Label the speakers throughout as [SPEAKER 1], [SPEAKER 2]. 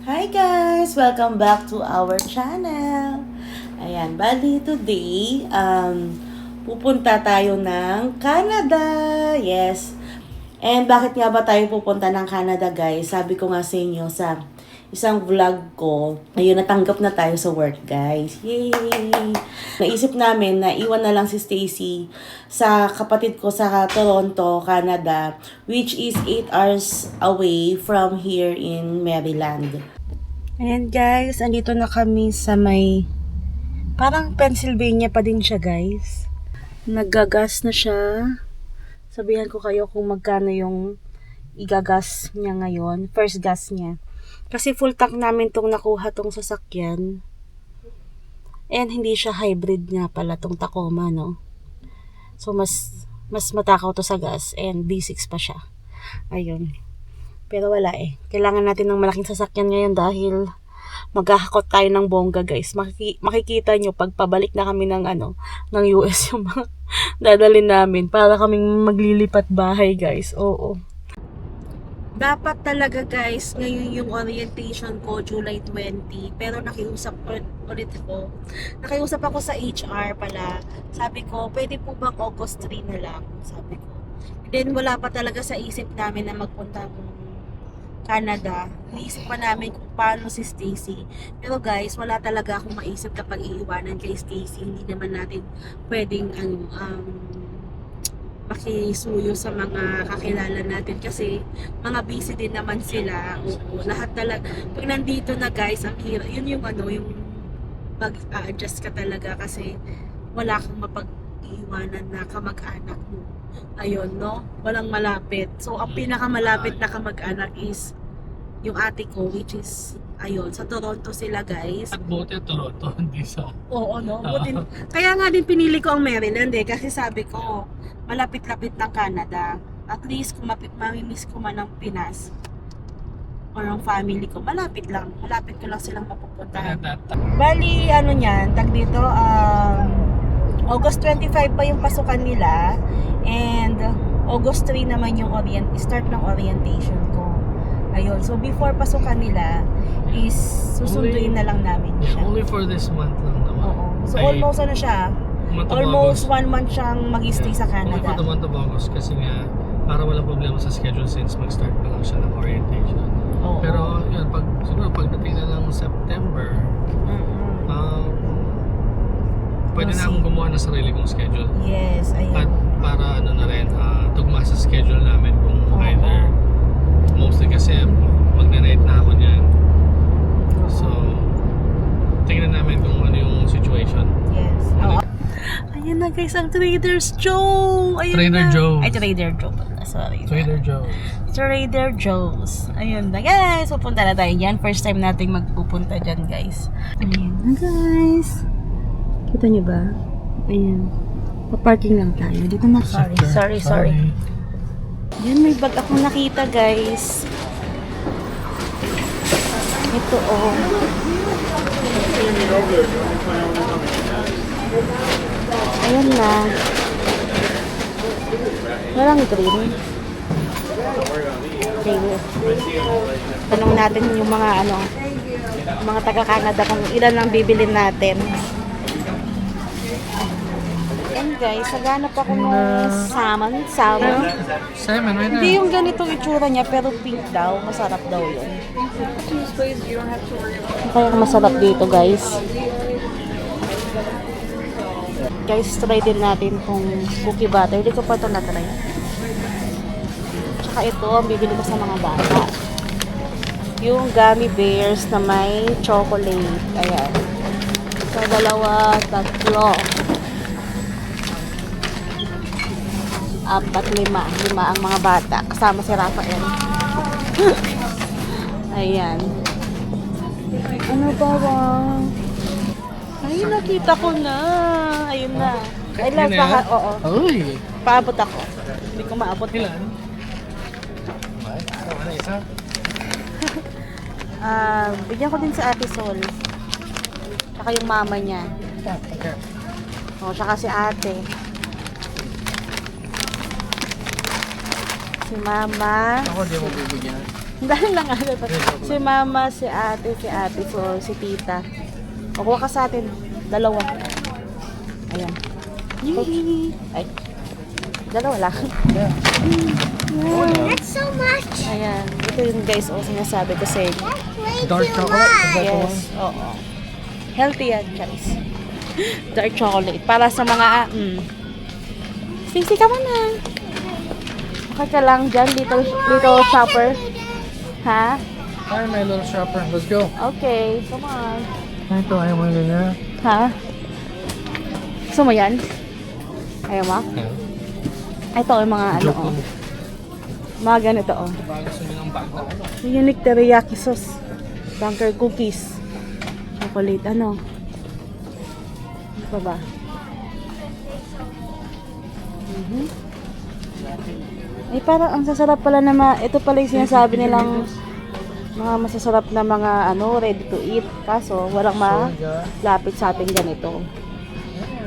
[SPEAKER 1] Hi guys! Welcome back to our channel. Ayan, bali today, pupunta tayo ng Canada. Yes. And bakit nga ba tayo pupunta ng Canada guys? Sabi ko nga sa inyo sa isang vlog ko, ayun, natanggap na tayo sa work guys. Yay! Naisip namin na iwan na lang si Stacy sa kapatid ko sa Toronto, Canada, which is 8 hours away from here in Maryland. Ayan guys, andito na kami sa may parang Pennsylvania pa din siya guys. Naggagas na siya. Sabihan ko kayo kung magkano yung igagas niya ngayon. First gas niya. Kasi full tank namin tong nakuha tong sasakyan. And hindi siya hybrid nga pala tong Tacoma, no? So mas matakaw to sa gas and D6 pa siya. Ayun. Pero wala eh. Kailangan natin ng malaking sasakyan ngayon dahil maghahakot tayo ng bongga guys. Makikita nyo pag pabalik na kami ng ng US yung mga dadalhin namin para kaming maglilipat bahay guys. Oo. Dapat talaga guys, ngayon yung orientation ko, July 20. Pero nakiusap ulit ako. Nakiusap ako sa HR pala. Sabi ko, pwede po bang August 3 na lang? Sabi ko. Then wala pa talaga sa isip namin na magpunta ng Canada. Naisip pa namin kung paano si Stacy. Pero guys, wala talaga akong maisip kapag iiwanan kay Stacy. Hindi naman natin pwedeng makisuyo sa mga kakilala natin kasi mga busy din naman sila. Oo, lahat talaga. Pag nandito na guys, ang hirap. Yun yung yung pag-adjust ka talaga kasi wala kang mapag-iwanan na kamag-anak mo. Ayun, no? Walang malapit. So, ang pinakamalapit na kamag-anak is yung ate ko, which is, ayun, sa Toronto sila, guys.
[SPEAKER 2] At buti Toronto, hindi sa...
[SPEAKER 1] Oo, no? Buti, kaya nga din pinili ko ang Maryland eh, kasi sabi ko, malapit-lapit ng Canada. At least, kung mamimiss ko man ng Pinas, or ang family ko, malapit lang. Malapit ko lang silang mapupuntahan. Bali, niyan, tag dito, August 25 pa yung pasukan nila and August 3 naman yung start ng orientation ko. Ayun, so before pasukan nila is susunduin na lang namin siya.
[SPEAKER 2] Only for this month lang naman.
[SPEAKER 1] Oo. So almost siya, almost 1 month siyang mag-stay sa
[SPEAKER 2] Only
[SPEAKER 1] Canada.
[SPEAKER 2] for the month of August kasi nga para wala problema sa schedule since mag-start pa lang siya ng orientation.
[SPEAKER 1] Oo.
[SPEAKER 2] Pero yun, siguro pagdating na lang September, pwede na akong gumawa ng sarili kong schedule.
[SPEAKER 1] Yes, ayun.
[SPEAKER 2] At para na rin, tugma sa schedule namin kung either, mostly kasi magna-night na ako niyan. So, tingnan namin kung ano yung situation.
[SPEAKER 1] Yes.
[SPEAKER 2] Okay.
[SPEAKER 1] Ayan na guys, ang Trader's Joe! Ayun
[SPEAKER 2] Trader
[SPEAKER 1] na.
[SPEAKER 2] Joe.
[SPEAKER 1] Ay, Trader Joe pala. Sorry.
[SPEAKER 2] Trader Joe.
[SPEAKER 1] Trader Joe's. Ayun na guys, pupunta na tayo dyan. First time nating magpupunta dyan guys. Ayun na guys. Kita nyo ba? Ayan. Pa-parking lang tayo. Dito na. Sorry. Yan, may bag akong nakita guys. Ito oh. Ayan na. Walang green. Okay. Tanong natin yung mga mga taga-Canada kung ilan lang bibilin natin. And guys, naghanap ako ng salmon.
[SPEAKER 2] Salmon, right
[SPEAKER 1] Hindi yung ganitong itsura niya, pero pink daw. Masarap daw yun. Kaya masarap dito guys. Guys, try din natin tong cookie butter. Hindi ko pa ito na-try. Tsaka ito, ang bibili ko sa mga bata. Yung gummy bears na may chocolate. Ayan. So, 2, 3. 4, 5 ang mga bata kasama si Rafael. Ayan. Ano ba bang? Ay, nakita ko na. Ayun na. Ay, last baka, oo.
[SPEAKER 2] Uy!
[SPEAKER 1] Paabot ako. Hindi ko maabot.
[SPEAKER 2] Ilan? Ano isa?
[SPEAKER 1] Bigyan ko din sa Ate Sol. Tsaka yung mama niya.
[SPEAKER 2] Okay.
[SPEAKER 1] O, tsaka si ate. Si mama.
[SPEAKER 2] Ako di mo bibigyan.
[SPEAKER 1] Dahil lang ano. Si mama, si ate, so si tita. Kukuha ka sa atin. Dalawa. Ayan. Ay. Dalawa lang.
[SPEAKER 3] That's so much.
[SPEAKER 1] Ayan. Ito yun guys, sinasabi ko sa inyo.
[SPEAKER 3] Way
[SPEAKER 2] Dark
[SPEAKER 3] too
[SPEAKER 2] chocolate? Is
[SPEAKER 3] much.
[SPEAKER 2] that the one?
[SPEAKER 1] Yes, oo. Healthy yan guys. Dark chocolate. Para sa mga, Sisi ka muna. Okay ka lang dyan, little shopper. Ha?
[SPEAKER 2] Hi, my little shopper. Let's go.
[SPEAKER 1] Okay, come on.
[SPEAKER 2] Ito, ayaw mo yung ganyan.
[SPEAKER 1] Ha? Gusto mo yan? Ayaw mo? Ito yung mga ano,
[SPEAKER 2] Joke lang.
[SPEAKER 1] Mga ganito,
[SPEAKER 2] Gusto niyo ng bago?
[SPEAKER 1] Unique teriyaki sauce. Bunker cookies. Chocolate, ano? Ano pa ba? Ay, parang ang sasarap pala na ito pala yung sinasabi nilang mga masasarap na mga ano, ready to eat. Kaso, walang malapit sa atin ganito.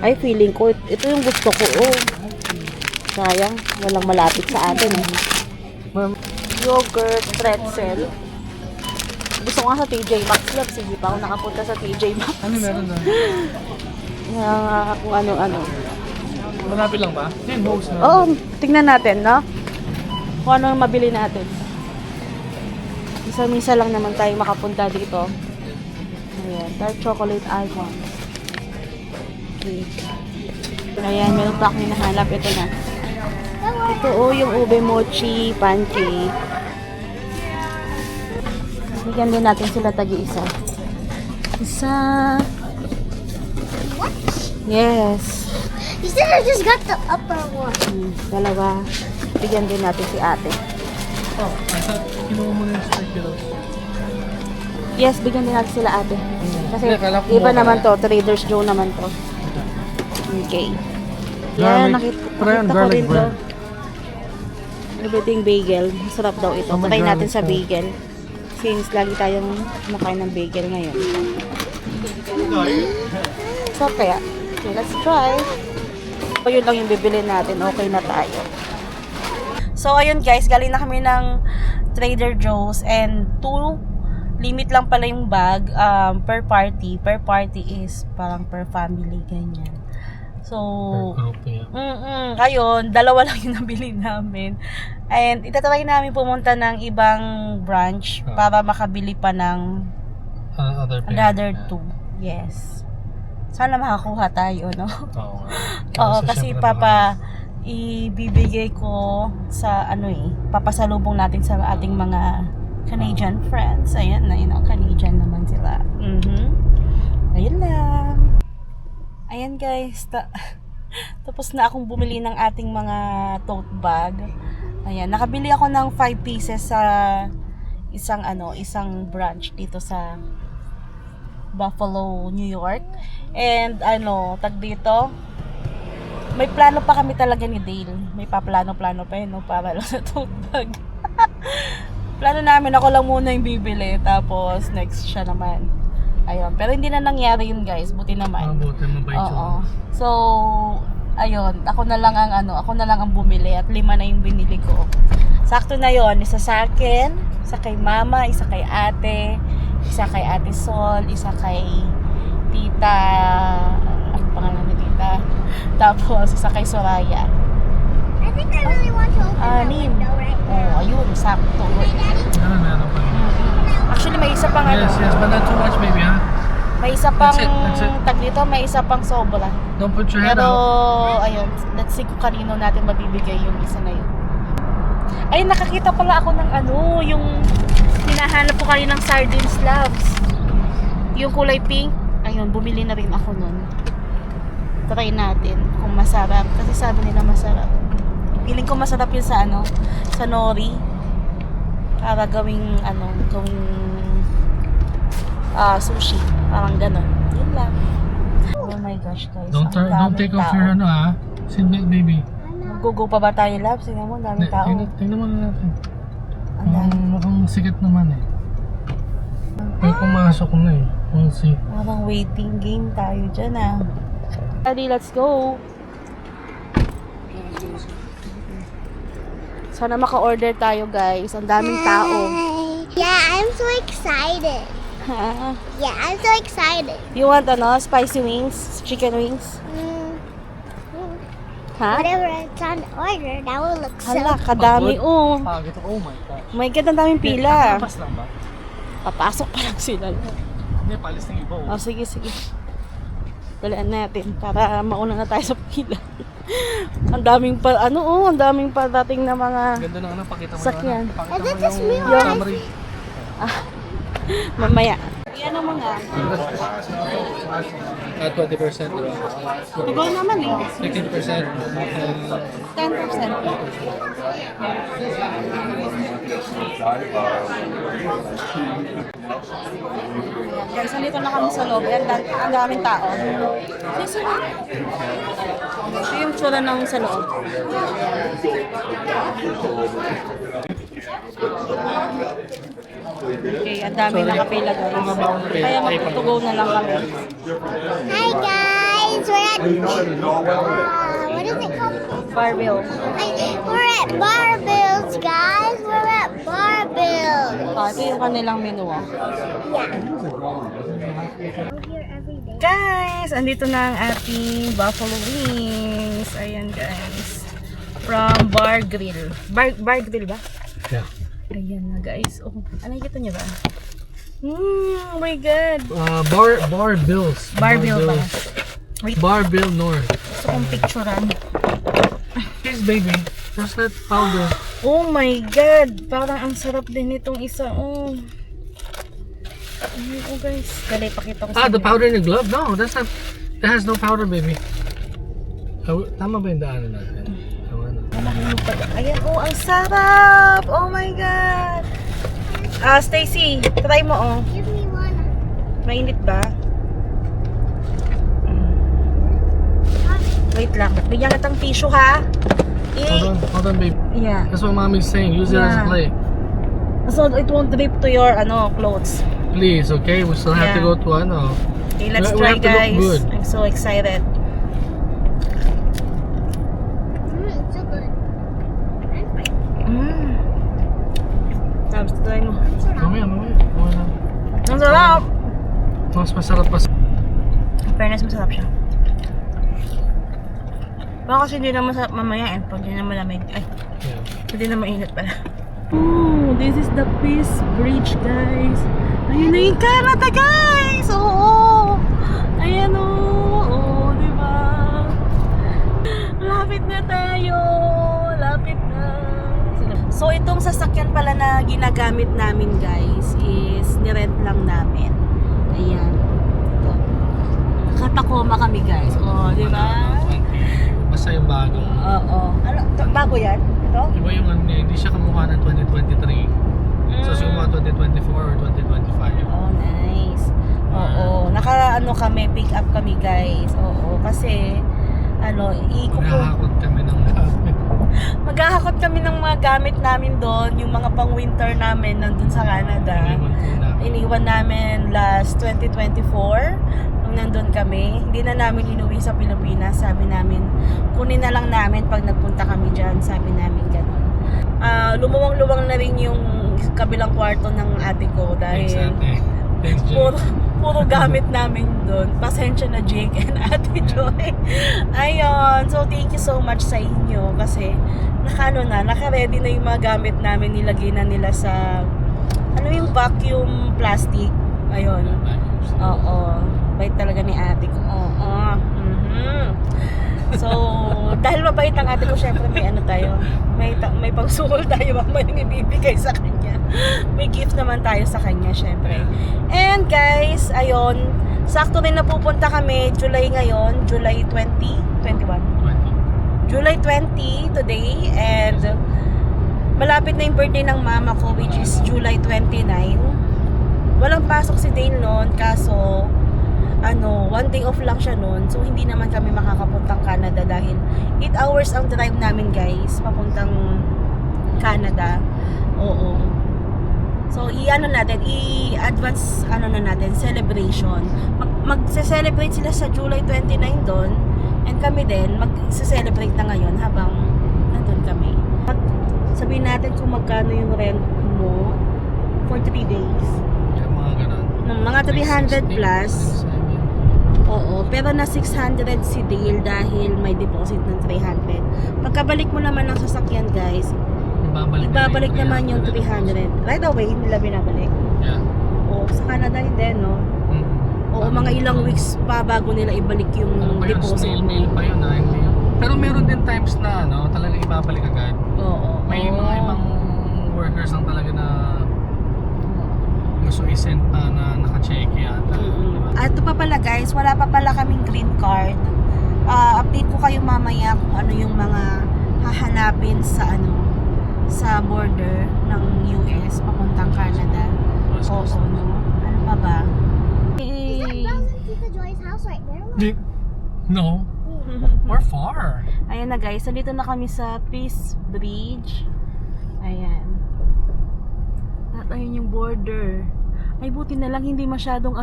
[SPEAKER 1] Ay, feeling ko, ito yung gusto ko. Sayang, walang malapit sa atin. Yogurt, pretzel. Gusto ko nga sa TJ Maxx lang. Sige pa ako nakapunta sa TJ Maxx.
[SPEAKER 2] Ano meron na?
[SPEAKER 1] Kung ano-ano.
[SPEAKER 2] Malapit lang ba? Yan, host na.
[SPEAKER 1] Oo, tingnan natin, no? Kung ano ang mabili natin. Misa-misa lang naman tayo makapunta dito. Ayan, dark chocolate almond. Okay. Ayan, meron pa akong hinahanap. Ito na. Ito yung ube mochi pancake. Bigyan din natin sila tagi-isa. Isa. Yes.
[SPEAKER 3] You said I just got the upper one.
[SPEAKER 1] Dalawa. Bigyan din natin si ate.
[SPEAKER 2] Oh, I thought kinuha mo na yung speculoos.
[SPEAKER 1] Yes, bigyan din natin sila ate. Kasi
[SPEAKER 2] Hindi, akala ko
[SPEAKER 1] iba
[SPEAKER 2] mukha
[SPEAKER 1] naman
[SPEAKER 2] kaya.
[SPEAKER 1] to. Trader's Joe naman to. Okay. Yan, nakita ko
[SPEAKER 2] garlic
[SPEAKER 1] rin to.
[SPEAKER 2] bread.
[SPEAKER 1] Everything bagel. Masarap daw ito.
[SPEAKER 2] Oh, may
[SPEAKER 1] Try natin
[SPEAKER 2] garlic
[SPEAKER 1] sa
[SPEAKER 2] bread.
[SPEAKER 1] bagel. Since lagi tayong kumakain ng bagel ngayon. So, kaya, okay, let's try. So, yun lang yung bibili natin. Okay na tayo. So, ayun guys. Galing na kami ng Trader Joe's and 2 limit lang pala yung bag per party. Per party is parang per family, ganyan. So,
[SPEAKER 2] Group yan.
[SPEAKER 1] ayun, dalawa lang yung nabili namin. And itatry namin pumunta ng ibang branch para makabili pa ng
[SPEAKER 2] Other pair.
[SPEAKER 1] another 2. Yes. Sana makakuha tayo, no?
[SPEAKER 2] Oo.
[SPEAKER 1] Oo, kasi ibibigay ko sa papasalubong natin sa ating mga Canadian friends. Ayan na, Canadian naman sila. Ayun lang. Ayan guys, tapos na akong bumili ng ating mga tote bag. Ayan, nakabili ako ng 5 pieces sa isang branch dito sa Buffalo, New York. And tag dito, may plano pa kami talaga ni Dale. May paplano-plano pa yun, no, para lang sa tote bag. Plano namin, ako lang muna yung bibili, tapos next siya naman. Ayun, pero hindi na nangyari yun guys, buti naman.
[SPEAKER 2] Buti mabait yun.
[SPEAKER 1] Oo. So, ayun, ako na lang ang bumili at 5 na yung binili ko. Sakto na yon, isa sa akin, isa kay mama, isa kay ate, isa kay ate Sol, isa kay tita, ano pangalan ni tita? Tapos, isa kay Soraya.
[SPEAKER 3] I think I really want to open that
[SPEAKER 1] Anim.
[SPEAKER 3] window right
[SPEAKER 1] Oh, ayun, sakto.
[SPEAKER 2] Meron pa.
[SPEAKER 1] Actually, may isa pang
[SPEAKER 2] Yes, but not too much baby, ha?
[SPEAKER 1] may isa pang
[SPEAKER 2] That's it.
[SPEAKER 1] tag dito, may isa pang sobra.
[SPEAKER 2] Don't put your head
[SPEAKER 1] Pero,
[SPEAKER 2] out.
[SPEAKER 1] ayun, let's see kung kanino natin mabibigay yung isa na yun. Ay, nakakita pala ako ng yung hinahanap ko kaninang sardine slabs. Yung kulay pink, ayun, bumili na rin ako nun. Try natin kung masarap. Kasi sabi nila masarap. Feeling ko masarap yun sa sa nori. Para gawing sushi. Parang ganon. Yun lang. Oh my gosh, guys.
[SPEAKER 2] Don't take off your Sit back, baby.
[SPEAKER 1] Gugo pa ba tayo, Labs? Tingnan mo, daming tao.
[SPEAKER 2] Tingnan mo na natin.
[SPEAKER 1] Ang dami.
[SPEAKER 2] Mukhang sikat naman eh. May pumasok na eh. We'll see.
[SPEAKER 1] Parang waiting game tayo dyan Ready, let's go. Sana maka-order tayo guys. Ang daming tao.
[SPEAKER 3] Yeah, I'm so excited. Yeah, I'm so excited.
[SPEAKER 1] You want spicy wings? Chicken wings? Ha?
[SPEAKER 3] Whatever it's on order, that will look so
[SPEAKER 1] Hala, kadami. Oh.
[SPEAKER 2] Pagod. Oh my gosh.
[SPEAKER 1] My God, ang daming pila.
[SPEAKER 2] Pas lang ba?
[SPEAKER 1] Papasok pa lang sila.
[SPEAKER 2] Hindi, palis ng iba.
[SPEAKER 1] Oh, sige. Dalaan natin para mauna na tayo sa pila. Ang daming ang daming dating na mga
[SPEAKER 2] Ganda na pakita mo
[SPEAKER 1] sakyan.
[SPEAKER 3] Is it just me or I see?
[SPEAKER 1] Mamaya. Yan ang mga.
[SPEAKER 2] 20%, diba?
[SPEAKER 1] Ikaw naman
[SPEAKER 2] 15%.
[SPEAKER 1] 10%. Guys, nandito na kami sa loob. Ang daming tao. Ito yung tsura ng sa loob. Okay, ang dami nakapila guys. Kaya magtutugo na lang kami.
[SPEAKER 3] Hi guys, we're at what is it called?
[SPEAKER 1] Barbell.
[SPEAKER 3] We're at Barbells, guys. We're at Barbells.
[SPEAKER 1] Ito yung kanilang menu.
[SPEAKER 3] Yeah. I'm here every day.
[SPEAKER 1] Guys, andito na ang ating buffalo wings. Ayan guys. From Bar Grill. Bar Grill ba?
[SPEAKER 2] Yeah.
[SPEAKER 1] Ayan na guys. Oh, ano kita niyo ba? Oh my God.
[SPEAKER 2] Bar Bills.
[SPEAKER 1] Barbell ba? Wait,
[SPEAKER 2] Bar Bill North.
[SPEAKER 1] gusto kong picturean.
[SPEAKER 2] Yes, baby. Just that powder.
[SPEAKER 1] Oh my God. Parang ang sarap din itong isa. Oh. Oh guys. Dali, pakita ko sa
[SPEAKER 2] The
[SPEAKER 1] inyo.
[SPEAKER 2] powder in the glove? No, that's not. That has no powder, baby. Tama ba yung daanan natin? Tama na.
[SPEAKER 1] Ayan, oh, ang sarap! Oh my God! Stacy, try mo, oh.
[SPEAKER 3] Give me one.
[SPEAKER 1] Mainit ba? Wait lang. Bigyan kitang tissue, ha?
[SPEAKER 2] Hold on, baby.
[SPEAKER 1] Yeah.
[SPEAKER 2] That's what mommy's saying. Use it as a
[SPEAKER 1] Yeah.
[SPEAKER 2] plate.
[SPEAKER 1] So, it won't drip to your, clothes.
[SPEAKER 2] Please, okay? We still have to
[SPEAKER 1] Yeah.
[SPEAKER 2] go to
[SPEAKER 1] Okay, let's
[SPEAKER 2] We
[SPEAKER 1] try,
[SPEAKER 2] have to look
[SPEAKER 1] guys.
[SPEAKER 2] good.
[SPEAKER 1] I'm so excited.
[SPEAKER 3] It's so good.
[SPEAKER 1] Tapos, try mo.
[SPEAKER 2] Mamaya.
[SPEAKER 1] Ang sarap!
[SPEAKER 2] Mas masarap pa.
[SPEAKER 1] In fairness, masarap siya. Baka kasi hindi na masarap mamaya eh. Pag hindi na malamig. Ay,
[SPEAKER 2] Yeah.
[SPEAKER 1] hindi na mainit pala. Oh, this is the Peace Bridge, guys. Ayun na yung Canada, guys! Oo! Ayan o! Oo, diba? Lapit na tayo! Lapit na! So, itong sasakyan pala na ginagamit namin, guys, is nirent lang namin. Ayan. Ito. Nakatacoma kami, guys. Oo, diba?
[SPEAKER 2] Basta yung bagong.
[SPEAKER 1] Oo. Ano? Bago yan? Ito?
[SPEAKER 2] Iba yung hindi siya kamukha ng 2023. So siguro 2024 or 2025.
[SPEAKER 1] Oh, nice. Oo. Kami, pick up kami, guys. Oo. Kasi,
[SPEAKER 2] Maghahakot kami ng gamit.
[SPEAKER 1] maghahakot kami ng mga gamit namin doon. Yung mga pang-winter namin nandun sa Canada. Iniwan namin last 2024. Nung nandun kami, hindi na namin inuwi sa Pilipinas. Sabi namin, kunin na lang namin pag nagpunta kami dyan. Sabi namin gano'n. Lumuwang-luwang na rin yung kabilang kwarto ng ate ko dahil
[SPEAKER 2] Thanks, Jay.
[SPEAKER 1] puro gamit namin doon. Pasensya na, Jake and Ate Joy. Ayun. So, thank you so much sa inyo kasi naka-ready na yung mga gamit namin. Nilagay na nila sa yung vacuum plastic. Ayun. Oo. Bait talaga ni ate ko. Oo. So, dahil mabait ang ate ko, syempre may pangsukol tayo mamayang ibibigay sa kanya. May gift naman tayo sa kanya, syempre. And guys, ayun, sakto rin napupunta kami, July ngayon, July 20, 21. July 20 today, and malapit na yung birthday ng mama ko, which is July 29. Walang pasok si Dane noon, kaso one day off lang siya noon. So, hindi naman kami makakapuntang Canada dahil 8 hours ang drive namin, guys, papuntang Canada. Oo. So, i-advance, natin, celebration. Magse-celebrate sila sa July 29 doon. And kami din, magse-celebrate na ngayon habang nandun kami. Sabihin natin kung magkano yung rent mo for 3 days.
[SPEAKER 2] Yung mga ganun.
[SPEAKER 1] Mga 300
[SPEAKER 2] 360,
[SPEAKER 1] plus.
[SPEAKER 2] 370.
[SPEAKER 1] Oo, pero na 600 si Dale dahil may deposit ng 300. Pagkabalik mo naman ng sasakyan, guys, ibabalik naman yung 300. Right away, nila binabalik.
[SPEAKER 2] Yeah.
[SPEAKER 1] Oo, sa Canada hindi, no? Oo, mga ilang weeks pa bago nila ibalik yung
[SPEAKER 2] Ano pa yun?
[SPEAKER 1] deposit
[SPEAKER 2] Snail
[SPEAKER 1] mo.
[SPEAKER 2] mail pa yun, ha? Hindi yun. Pero meron din times na, no? Talagang ibabalik agad.
[SPEAKER 1] Oo.
[SPEAKER 2] May mga ibang workers lang talaga na gusto i-send pa na naka-check yata.
[SPEAKER 1] At ito pa pala guys, wala pa pala kaming green card. Update ko kayo mamaya kung ano yung mga hahanapin sa sa border ng US papuntang Canada.
[SPEAKER 2] West
[SPEAKER 1] Oo,
[SPEAKER 2] Coast.
[SPEAKER 1] no? Ano pa ba?
[SPEAKER 3] Is that Bells and Tita Joy's house right there? Look.
[SPEAKER 2] No. We're far.
[SPEAKER 1] Ayan na guys, nandito na kami sa Peace Bridge. Ayan. At ayun yung border. Ay buti na lang hindi masyadong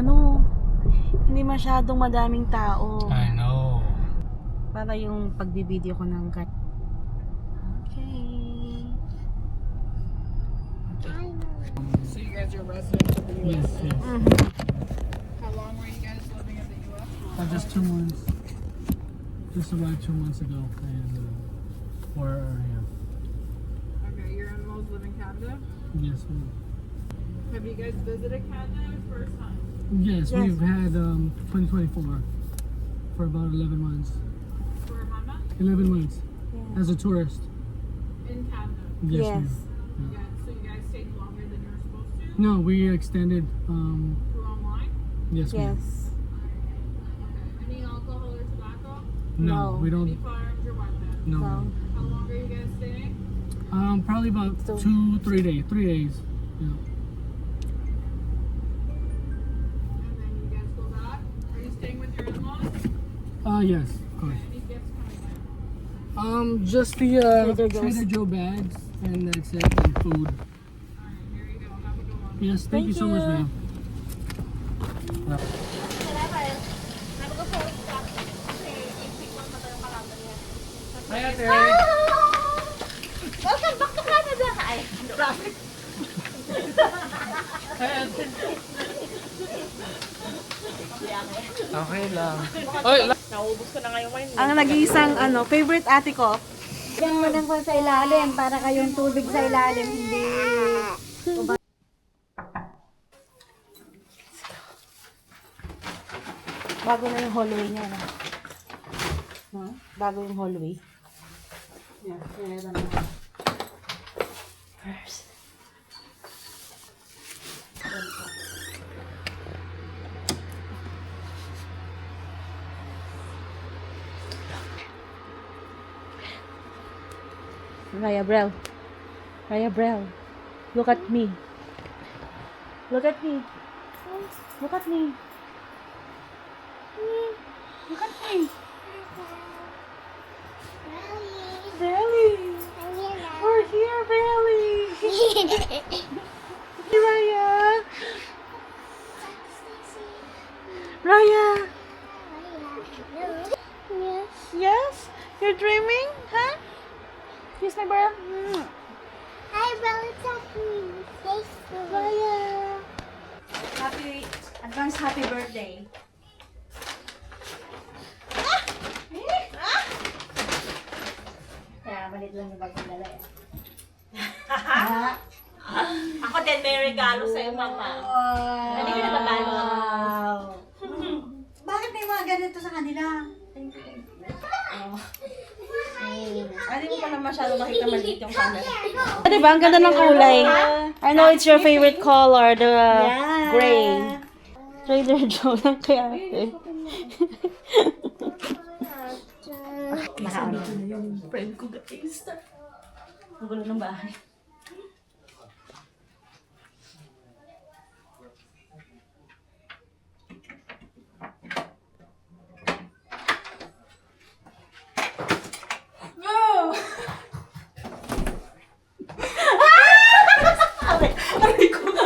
[SPEAKER 1] hindi masyadong madaming tao.
[SPEAKER 2] I know.
[SPEAKER 1] Para yung pagbibideo ko ng cut. Okay.
[SPEAKER 3] I know.
[SPEAKER 4] So you guys are residents of the U.S.
[SPEAKER 2] Yes, yes.
[SPEAKER 4] How long were you guys living in the U.S.?
[SPEAKER 2] Just 2 months. Just arrived 2 months ago. And where are you?
[SPEAKER 4] Okay, your animals live in Canada.
[SPEAKER 2] Yes,
[SPEAKER 4] Have you guys visited Canada or first time?
[SPEAKER 2] yes,
[SPEAKER 1] Yes.
[SPEAKER 2] we've had 2024 for about 11 months.
[SPEAKER 4] For how much?
[SPEAKER 2] 11 months as a tourist.
[SPEAKER 4] In Canada.
[SPEAKER 2] Yes.
[SPEAKER 1] Yes.
[SPEAKER 2] ma'am.
[SPEAKER 4] So you guys stayed longer than you were supposed to?
[SPEAKER 2] No, we extended.
[SPEAKER 4] Through online?
[SPEAKER 2] Yes, ma'am.
[SPEAKER 1] Yes.
[SPEAKER 4] Okay. Any alcohol or tobacco?
[SPEAKER 1] No.
[SPEAKER 2] No, we
[SPEAKER 4] Any
[SPEAKER 2] don't.
[SPEAKER 4] firearms or weapons?
[SPEAKER 2] No.
[SPEAKER 1] No.
[SPEAKER 4] How long are you guys staying?
[SPEAKER 2] Probably about
[SPEAKER 1] So-
[SPEAKER 2] 2-3 days. 3 days. Yeah.
[SPEAKER 4] And then you guys go back? Are you staying with your in-laws?
[SPEAKER 2] Yes, of course.
[SPEAKER 4] Any gifts coming in?
[SPEAKER 2] Just the
[SPEAKER 1] Trader Joe's.
[SPEAKER 2] Trader Joe bags, and that's it, and food.
[SPEAKER 4] Alright, here you go. Have a good one.
[SPEAKER 2] Yes, thank you so much, ma'am. Hi, Ate.
[SPEAKER 3] Welcome back to Canada. Ay,
[SPEAKER 2] Okay lang. Oy,
[SPEAKER 1] Ang nag-iisang favorite ate ko.
[SPEAKER 5] Diyan mo lang po sa ilalim para kayong tubig sa ilalim, hindi.
[SPEAKER 1] Bago na yung hallway niya na. Bago yung hallway. Yeah, meron na. First. Raya Brel. Raya Brel. Look at me. Look at me. Look at me. Look at me. Belly. We're here, Belly. Hey, Raya. Raya. Yes? You're dreaming? Huh? Kiss my bro.
[SPEAKER 3] Hi, Bella. Thanks for
[SPEAKER 1] Raya.
[SPEAKER 5] Advance happy birthday. Kaya malit lang yung bagong dala eh.
[SPEAKER 1] Ako din may regalo sa'yo, Mama. Hindi ko natatalo.
[SPEAKER 5] Wow! Bakit may mga ganito sa kanila?
[SPEAKER 1] Hindi mo pala masyado makita maliit yung camera. Diba? Ang ganda ng kulay. I know it's your favorite color, the gray. Trader Joe lang kaya ate. Dito na yung friend ko guys. Ang gulo ng bahay. Aray ko na.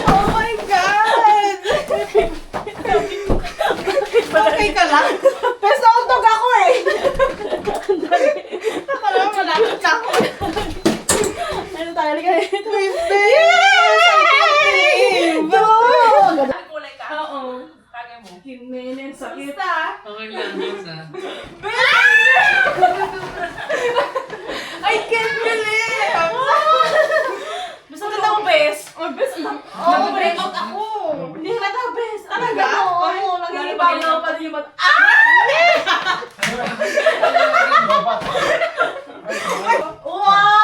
[SPEAKER 1] Oh my God! Okay ka lang? Basta utog ako eh. tayo. Halika dito. Yes!
[SPEAKER 4] Kulay ka? Oo. Tagay mo.
[SPEAKER 1] Jimenez, sakit.
[SPEAKER 2] Okay lang, Lisa.
[SPEAKER 1] I can't believe! Gusto ko daw, bes. Oh, bes lang. Oh, break out ako. Hindi na daw, bes. Talaga? Oo, nagigibang na pa din yung bat. Wow!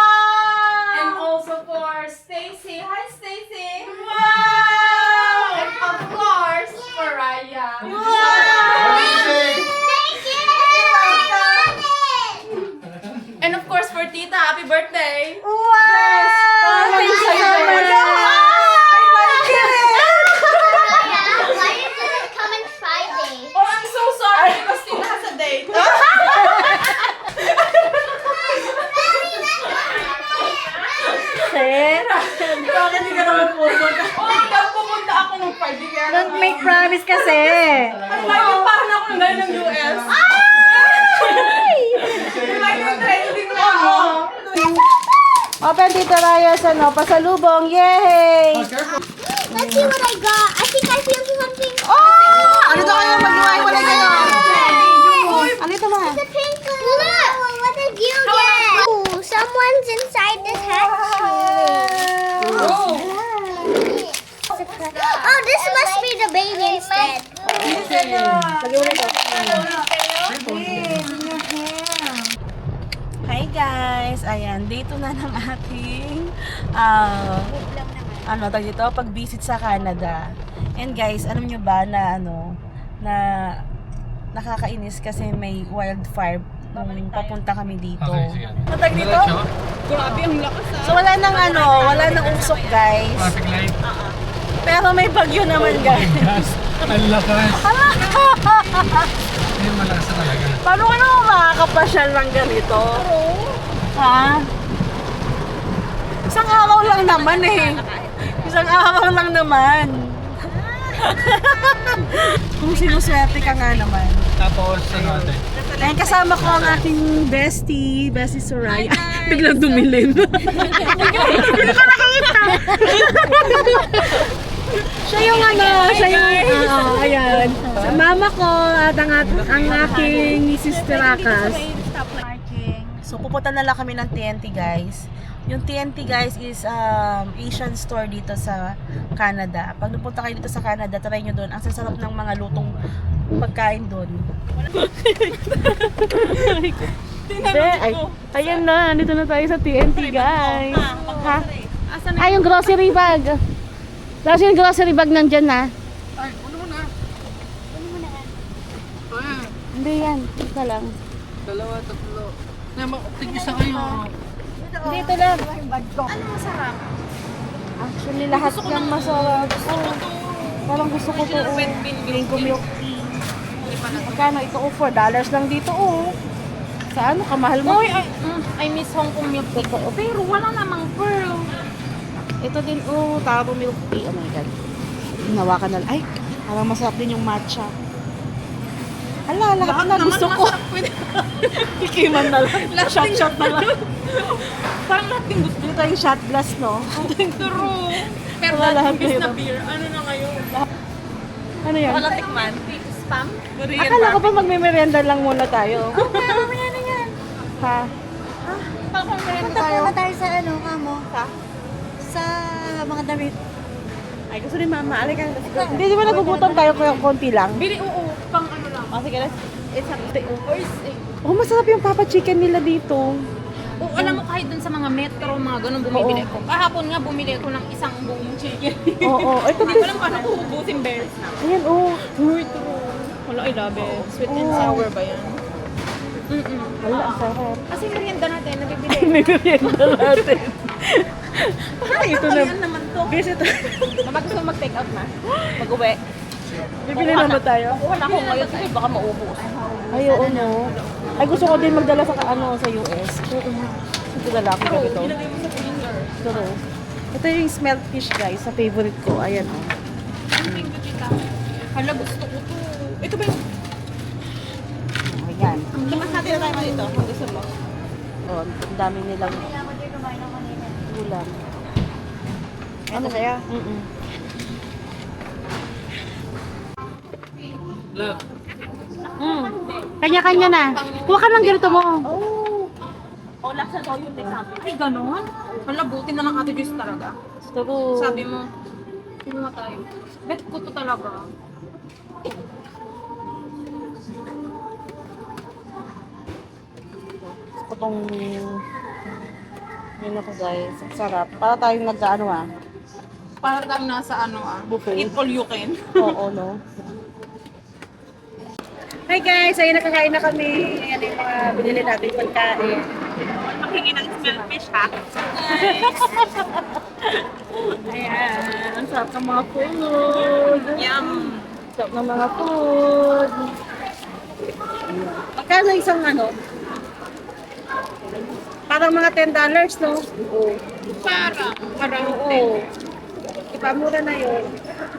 [SPEAKER 4] And also for Stacy. Hi, Stacy.
[SPEAKER 1] Wow!
[SPEAKER 4] And of course, for Raya.
[SPEAKER 3] Thank you!
[SPEAKER 4] And of course, for Tita. Happy birthday.
[SPEAKER 1] Wow!
[SPEAKER 4] Thank you.
[SPEAKER 3] Why did it come in Friday?
[SPEAKER 4] Oh, I'm so sorry because Tita has a date.
[SPEAKER 1] Bakit hindi ka naman pumunta?
[SPEAKER 4] Oh, pumunta ako ng Friday. Kaya
[SPEAKER 5] Don't make promise kasi.
[SPEAKER 4] like yung parang ako nang galing ng US. Like yung trending na ako.
[SPEAKER 5] Open Tita Raya sa pasalubong. Yay!
[SPEAKER 3] Let's see what I got. I think I feel something.
[SPEAKER 1] Ano to kayo? Maghiwa-hiwalay kayo. Ano ito ma?
[SPEAKER 3] The pink one. Look, what did you get? Ooh, someone's inside the tattoo. Oh, this must be the baby instead.
[SPEAKER 1] Hi guys! Ayan, dito na ng ating pag-visit sa Canada. And guys, alam nyo ba na na nakakainis kasi may wildfire nung papunta kami dito.
[SPEAKER 2] Okay, sige.
[SPEAKER 1] Matag dito?
[SPEAKER 2] Diretso?
[SPEAKER 4] Grabe ang lakas
[SPEAKER 1] So wala nang usok guys.
[SPEAKER 2] Traffic light.
[SPEAKER 1] Pero may bagyo naman guys.
[SPEAKER 2] Gas. Ang lakas. Hindi malakas na talaga.
[SPEAKER 1] Paano ka naman makakapasyal ng ganito? Ha? Isang araw lang naman eh. Isang araw lang naman. Kung sinuswerte ka nga naman.
[SPEAKER 2] Tapos, ano ate?
[SPEAKER 1] Ayun, kasama ko ang ating bestie Soraya. Biglang dumilim. Hindi ko nakita. Siya yung ayan. Sa mama ko at ang aking sister Akas. So pupunta na lang kami ng TNT guys. Yung TNT guys is Asian store dito sa Canada. Pag napunta kayo dito sa Canada, try nyo doon. Ang sasarap ng mga lutong pagkain doon.
[SPEAKER 5] Ayan na, dito na tayo sa TNT guys. Ha? Ay, yung grocery bag. Tapos yung grocery bag nandyan na.
[SPEAKER 2] Ay, ano mo na?
[SPEAKER 5] Hindi yan, ito lang.
[SPEAKER 2] Dalawa, tatlo. Tig-isa kayo.
[SPEAKER 5] Dito lang. Ano masarap? Actually, lahat ng masarap. Parang gusto ko to. Green ko milk tea. Magkano ito? $4 lang dito. Sa ano? Kamahal mo?
[SPEAKER 4] I miss Hong Kong milk tea. Pero wala namang pearl.
[SPEAKER 5] Ito din, taro milk tea. Oh my God. Hinawakan na lang. Ay, parang masarap din yung matcha. Hala, lahat na gusto ko. Ikiman na lang. Shot na lang. Parang lahat yung gusto. Dito yung shot glass, no?
[SPEAKER 4] True. Pero
[SPEAKER 5] Wala lahat
[SPEAKER 4] imbis
[SPEAKER 5] dito.
[SPEAKER 4] na beer, ano na kayo?
[SPEAKER 5] Ano yan?
[SPEAKER 4] Wala tikman. Spam? Korean
[SPEAKER 5] Akala ko pa magme-merienda lang muna tayo.
[SPEAKER 3] Pero yan na yan.
[SPEAKER 5] Ha?
[SPEAKER 3] Punta muna tayo sa kamo? Sa mga damit.
[SPEAKER 5] Ay, gusto ni Mama. Alika, let's go. Hindi, di ba nagugutom tayo kaya konti lang?
[SPEAKER 4] Bili, pang ano lang.
[SPEAKER 5] Sige, let's...
[SPEAKER 4] Oh,
[SPEAKER 5] masarap yung Papa Chicken nila dito.
[SPEAKER 4] alam mo kahit dun sa mga metro, mga ganun bumibili ko. Kahapon nga bumili ko ng isang buong chicken.
[SPEAKER 5] Oo, ito
[SPEAKER 4] Hindi ko alam paano ko ubusin bears na.
[SPEAKER 5] Ayan,
[SPEAKER 4] Uy, true. Wala, I love it. Sweet and sour ba yan?
[SPEAKER 5] Wala, sarap.
[SPEAKER 4] Kasi merienda natin, nabibili.
[SPEAKER 5] May merienda natin. Ito na.
[SPEAKER 4] Yan naman to.
[SPEAKER 5] Guys, ito.
[SPEAKER 4] Naman gusto mag-take out na. Mag-uwi.
[SPEAKER 5] Bibili naman tayo.
[SPEAKER 4] Wala ko ngayon kasi baka maubos.
[SPEAKER 5] Ay, oo, no. Ay, gusto ko din magdala sa sa US. Ito dala ko dito.
[SPEAKER 4] Ilagay mo sa freezer.
[SPEAKER 5] Ito. Ito yung smelt fish, guys. Sa favorite ko. Ayan, oh.
[SPEAKER 4] Thank you, tita. Hala, gusto ko to. Ito ba yung...
[SPEAKER 5] Ayan.
[SPEAKER 4] Lakas natin na tayo dito. Kung gusto mo.
[SPEAKER 5] Oh, ang dami nilang gulay. lang.
[SPEAKER 1] Ano kaya?
[SPEAKER 2] Look.
[SPEAKER 5] Kanya-kanya na. Kuha ka ng ganito mo.
[SPEAKER 4] O, laksa daw yung sabi. Ay, ganon? Wala, buti na lang ate Diyos talaga.
[SPEAKER 5] Gusto ko.
[SPEAKER 4] Sabi mo, sino nga tayo? Bet ko to talaga.
[SPEAKER 5] Gusto ko tong... Yun ako guys. Ang sarap. Para tayong nag-ano ah.
[SPEAKER 4] Para kang nasa ano
[SPEAKER 5] Buffet.
[SPEAKER 4] eat all you can.
[SPEAKER 5] Oo, no? Hi guys! Ayun, nakakain na kami. Ayan yung mga binili natin pagkain.
[SPEAKER 4] Makingi ng smell fish ha.
[SPEAKER 5] Ayan. Ang sarap ng mga food.
[SPEAKER 4] Yum.
[SPEAKER 5] Sarap ng mga food. Magkano isang ano? Parang mga $10, no? Oo.
[SPEAKER 4] Parang
[SPEAKER 5] Oo. Iba mura na yun.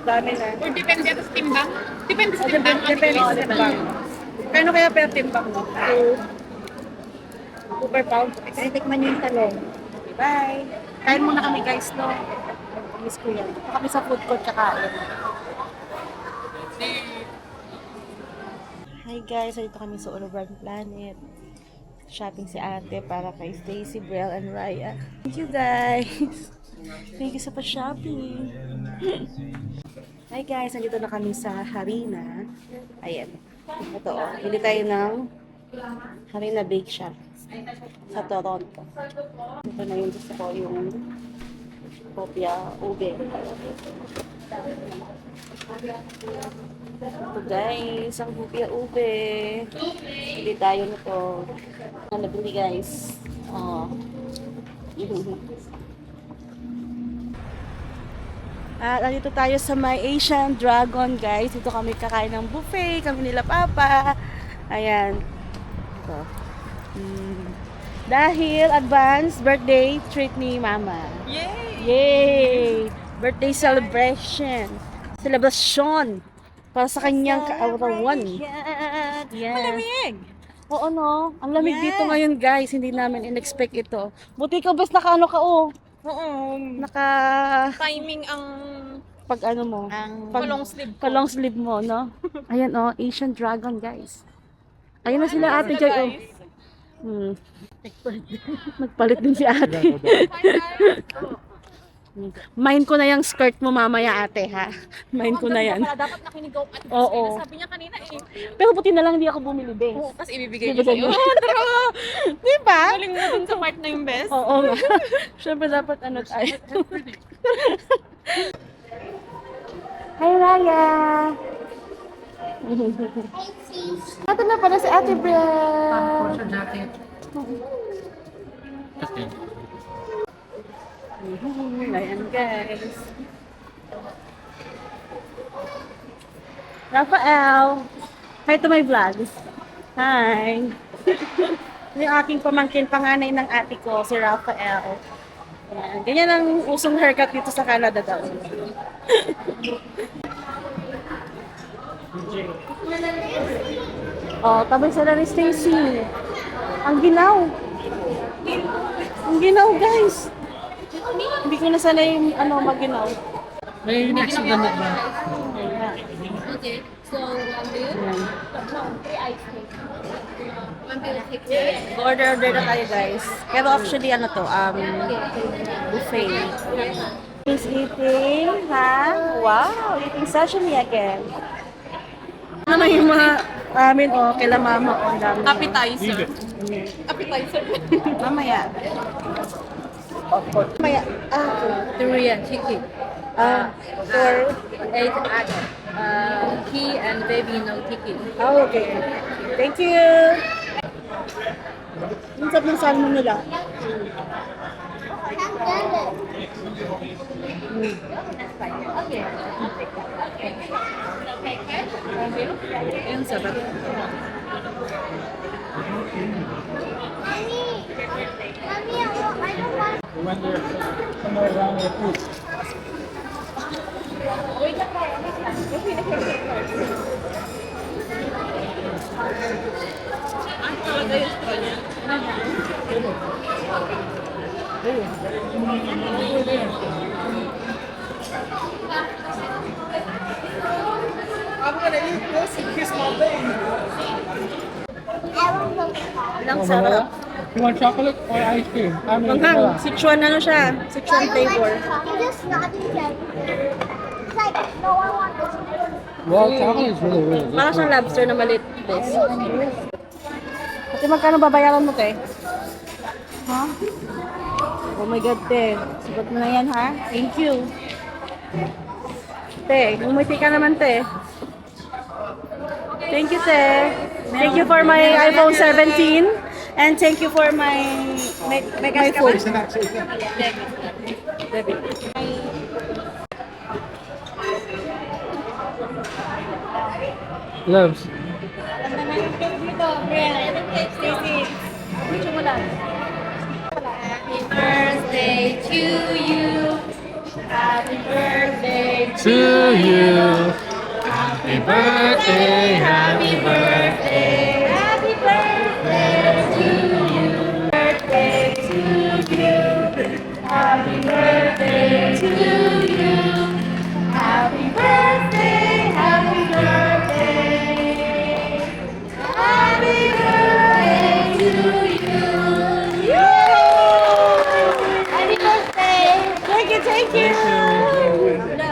[SPEAKER 5] Dami na.
[SPEAKER 4] or depende sa timbang. Depende sa
[SPEAKER 5] Oh,
[SPEAKER 4] timbang.
[SPEAKER 5] depende sa timbang. Kano kaya per timbang mo? 2 per pound. Kasi tikman nyo yung talong. Bye! Kain muna kami guys, no? Miss ko yan. Ito kami sa food court kakain. Hi guys! Dito kami sa Urban Planet. Shopping si ate para kay Stacy, Brel, and Raya. Thank you guys! Thank you sa pa-shopping! Hi guys! Nandito na kami sa Harina. Ayan. Ito oh. Bili tayo ng Harina Bake Shop sa Toronto. Ito na yung gusto ko, yung kopya ube. Ito guys, ang kopya ube. Bili tayo nito. Ano bili guys? Oh. At andito tayo sa My Asian Dragon, guys. Dito kami kakain ng buffet. Kami nila Papa. Ayan. Ito. Dahil advance birthday treat ni Mama.
[SPEAKER 4] Yay!
[SPEAKER 5] Yay! Birthday celebration. Celebration. Para sa kanyang kaarawan. Yes.
[SPEAKER 4] Malamig!
[SPEAKER 5] Oo, no? Ang lamig dito ngayon, guys. Hindi namin in-expect ito. Buti ka, bas naka-ano ka, oh.
[SPEAKER 4] Oo.
[SPEAKER 5] Naka...
[SPEAKER 4] Timing ang
[SPEAKER 5] Pag ano mo?
[SPEAKER 4] palong sleeve ko.
[SPEAKER 5] Palong sleeve mo, no? Ayan, oh. Asian Dragon, guys. Ayun na sila, Ate Joy, oh. Nagpalit din si ate. Mind ko na yung skirt mo mamaya, ate, ha? Mind ko na yan.
[SPEAKER 4] Dapat nakinig ako at
[SPEAKER 5] Oo.
[SPEAKER 4] sabi niya kanina eh.
[SPEAKER 5] Pero buti na lang hindi ako bumili, bes.
[SPEAKER 4] Oo, tapos ibibigay
[SPEAKER 5] Ibigay
[SPEAKER 4] niyo
[SPEAKER 5] mo.
[SPEAKER 4] sa'yo.
[SPEAKER 5] Di ba?
[SPEAKER 4] Galing mo dun sa part na yung best.
[SPEAKER 5] Oo nga. Siyempre dapat ano tayo. Hi, Raya! Ito na pala si Ate Brel. Ayan guys. Rafael. Hi to my vlog. Hi. Yung aking pamangkin, panganay ng ate ko, si Rafael. Ayan. Ganyan ang usong haircut dito sa Canada daw. Oh, tabi sila ni Stacy. Ang ginaw. Ang ginaw, guys. Hindi ko na sana yung mag-ginaw.
[SPEAKER 2] May next na ba?
[SPEAKER 4] Okay, so one beer, three ice cream. One beer,
[SPEAKER 5] Order na tayo, guys. Pero actually, buffet. He's eating, ha? Wow, eating sashimi again. Ano yung mga amin, kila mama, ang dami.
[SPEAKER 4] appetizer. Appetizer.
[SPEAKER 5] Mamaya. Mamaya.
[SPEAKER 6] Korean chicken.
[SPEAKER 5] For,
[SPEAKER 6] 8 adult. He and baby no ticket.
[SPEAKER 5] okay. Thank you. Yung sarap ng salmon nila.
[SPEAKER 6] Ayun, sarap.
[SPEAKER 3] Mommy, I don't want
[SPEAKER 5] Lang sarap.
[SPEAKER 2] You want chocolate or ice cream?
[SPEAKER 5] Manghang, Sichuan ano siya? Sichuan flavor.
[SPEAKER 3] Just not even. It's like, no, I want this.
[SPEAKER 2] Well, chocolate is really, really good.
[SPEAKER 5] Parang siyang lobster na maliit, bes. Ate, magkano babayaran mo, te? Ha? Oh my God, te. Sugat mo na yan, ha? Thank you. Te, umiti ka naman, te. Thank you, te. Thank you for my iPhone 17. And thank you for my food. Debit.
[SPEAKER 2] Loves.
[SPEAKER 6] Happy birthday to you. Happy birthday
[SPEAKER 2] To you. Happy birthday, happy birthday.
[SPEAKER 6] Happy birthday to you. Birthday to you. Happy birthday to you. Happy birthday, happy birthday. Happy birthday to you. Happy birthday.
[SPEAKER 5] Thank you, thank you.
[SPEAKER 6] No.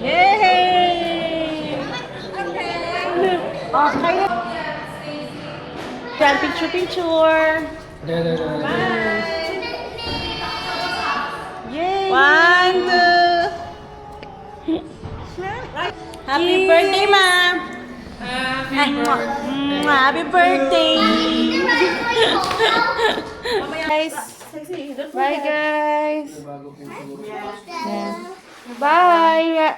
[SPEAKER 5] Yay! Okay. Grand picture. Yay! 1, 2. Happy birthday, ma'am. Happy birthday. Guys. Bye, guys. Yeah. Bye.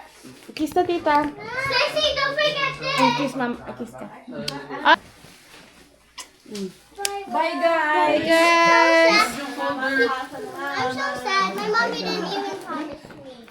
[SPEAKER 5] Kiss na, tita.
[SPEAKER 3] Sissy, don't forget this.
[SPEAKER 5] Kiss, ma'am. Kiss ka.
[SPEAKER 3] Bye,
[SPEAKER 5] Bye, guys.
[SPEAKER 3] I'm so sad. My mommy didn't even promise me.